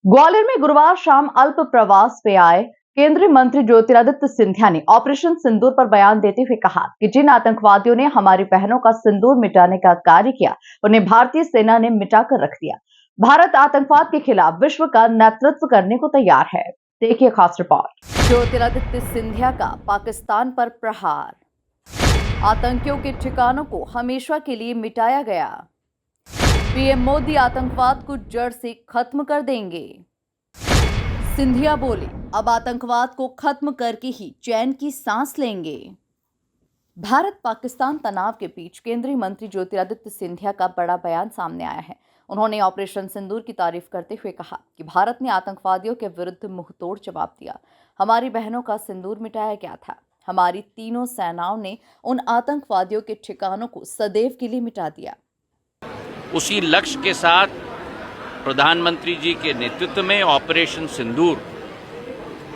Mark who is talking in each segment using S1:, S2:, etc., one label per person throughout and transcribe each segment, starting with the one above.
S1: ग्वालियर में गुरुवार शाम अल्प प्रवास पे आए केंद्रीय मंत्री ज्योतिरादित्य सिंधिया ने ऑपरेशन सिंदूर पर बयान देते हुए कहा कि जिन आतंकवादियों ने हमारी बहनों का सिंदूर मिटाने का कार्य किया, उन्हें भारतीय सेना ने मिटाकर रख दिया। भारत आतंकवाद के खिलाफ विश्व का नेतृत्व करने को तैयार है। देखिए खास रिपोर्ट।
S2: ज्योतिरादित्य सिंधिया का पाकिस्तान पर प्रहार। आतंकियों के ठिकानों को हमेशा के लिए मिटाया गया। पीएम मोदी आतंकवाद को जड़ से खत्म कर देंगे। सिंधिया बोले, अब आतंकवाद को खत्म करके ही चैन की सांस लेंगे। भारत पाकिस्तान तनाव के बीच केंद्रीय मंत्री ज्योतिरादित्य सिंधिया का बड़ा बयान सामने आया है। उन्होंने ऑपरेशन सिंदूर की तारीफ करते हुए कहा कि भारत ने आतंकवादियों के विरुद्ध मुंहतोड़ जवाब दिया। हमारी बहनों का सिंदूर मिटाया गया था। हमारी तीनों सेनाओं ने उन आतंकवादियों के ठिकानों को सदैव के लिए मिटा दिया।
S3: उसी लक्ष्य के साथ प्रधानमंत्री जी के नेतृत्व में ऑपरेशन सिंदूर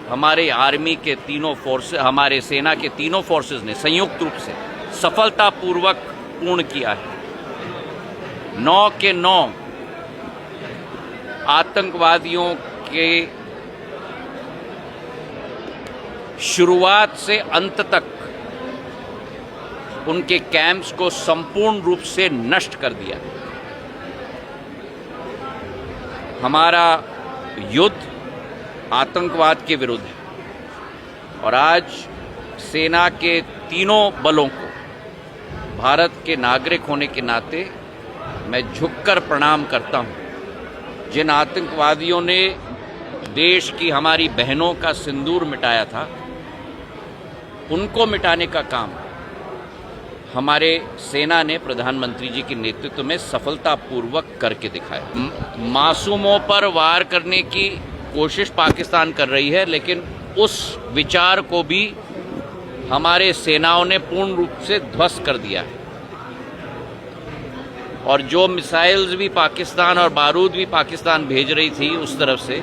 S3: हमारे आर्मी के तीनों फोर्सेस, हमारे सेना के तीनों फोर्सेस ने संयुक्त रूप से सफलतापूर्वक पूर्ण किया है। 9 के 9 आतंकवादियों के शुरुआत से अंत तक उनके कैंप्स को संपूर्ण रूप से नष्ट कर दिया। हमारा युद्ध आतंकवाद के विरुद्ध है और आज सेना के तीनों बलों को भारत के नागरिक होने के नाते मैं झुककर प्रणाम करता हूं। जिन आतंकवादियों ने देश की हमारी बहनों का सिंदूर मिटाया था, उनको मिटाने का काम हमारे सेना ने प्रधानमंत्री जी के नेतृत्व में सफलतापूर्वक करके दिखाया। मासूमों पर वार करने की कोशिश पाकिस्तान कर रही है, लेकिन उस विचार को भी हमारे सेनाओं ने पूर्ण रूप से ध्वस्त कर दिया है और जो मिसाइल्स भी पाकिस्तान और बारूद भी पाकिस्तान भेज रही थी उस तरफ से,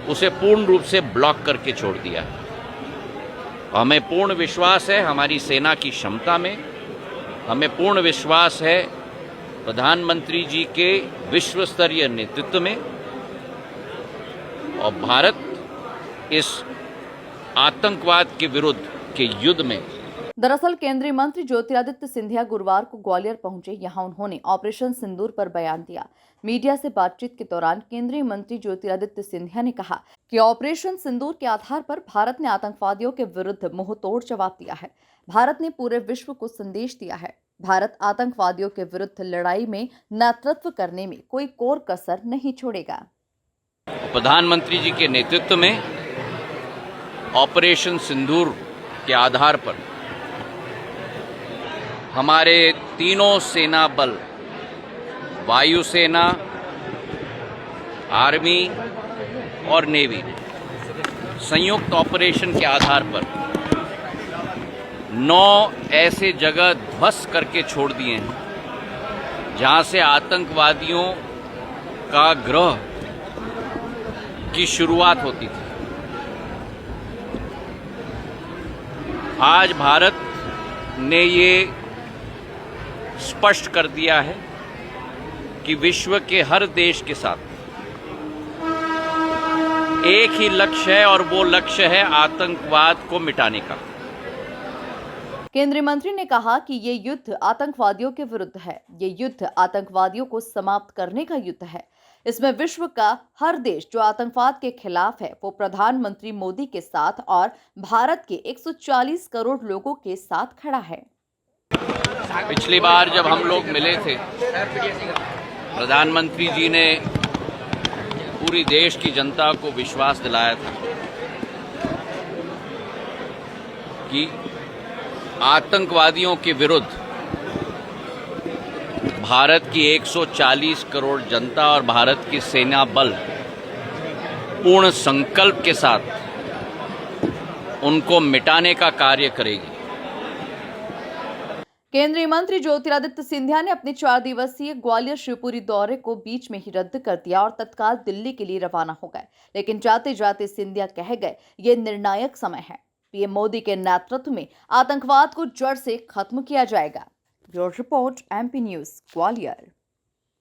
S3: उसे पूर्ण रूप से ब्लॉक करके छोड़ दिया है। हमें पूर्ण विश्वास है हमारी सेना की क्षमता में, हमें पूर्ण विश्वास है प्रधानमंत्री जी के विश्व स्तरीय नेतृत्व में, और भारत इस आतंकवाद के विरुद्ध के युद्ध में।
S2: दरअसल केंद्रीय मंत्री ज्योतिरादित्य सिंधिया गुरुवार को ग्वालियर पहुंचे। यहां उन्होंने ऑपरेशन सिंदूर पर बयान दिया। मीडिया से बातचीत के दौरान केंद्रीय मंत्री ज्योतिरादित्य सिंधिया ने कहा कि ऑपरेशन सिंदूर के आधार पर भारत ने आतंकवादियों के विरुद्ध मुंहतोड़ जवाब दिया है। भारत ने पूरे विश्व को संदेश दिया है, भारत आतंकवादियों के विरुद्ध लड़ाई में नेतृत्व करने में कोई कोर कसर नहीं छोड़ेगा।
S3: प्रधानमंत्री जी के नेतृत्व में ऑपरेशन सिंदूर के आधार पर हमारे तीनों सेना बल, वायुसेना, आर्मी और नेवी, संयुक्त ऑपरेशन के आधार पर 9 ऐसे जगह ध्वस्त करके छोड़ दिए हैं जहां से आतंकवादियों का ग्रह की शुरुआत होती थी। आज भारत ने ये स्पष्ट कर दिया है कि विश्व के हर देश के साथ एक ही लक्ष्य है और वो लक्ष्य है आतंकवाद को मिटाने का।
S2: केंद्रीय मंत्री ने कहा कि ये युद्ध आतंकवादियों के विरुद्ध है। ये युद्ध आतंकवादियों को समाप्त करने का युद्ध है। इसमें विश्व का हर देश जो आतंकवाद के खिलाफ है, वो प्रधानमंत्री मोदी के साथ और भारत के 140 करोड़ लोगों के साथ खड़ा है।
S3: पिछली बार जब हम लोग मिले थे, प्रधानमंत्री जी ने पूरी देश की जनता को विश्वास दिलाया था कि आतंकवादियों के विरुद्ध भारत की 140 करोड़ जनता और भारत की सेना बल पूर्ण संकल्प के साथ उनको मिटाने का कार्य करेगी।
S2: केंद्रीय मंत्री ज्योतिरादित्य सिंधिया ने अपने 4 दिवसीय ग्वालियर शिवपुरी दौरे को बीच में ही रद्द कर दिया और तत्काल दिल्ली के लिए रवाना हो गए। लेकिन जाते जाते सिंधिया कह गए, ये निर्णायक समय है। पीएम मोदी के नेतृत्व में आतंकवाद को जड़ से खत्म किया जाएगा। Bureau report, MP news, Gwalior.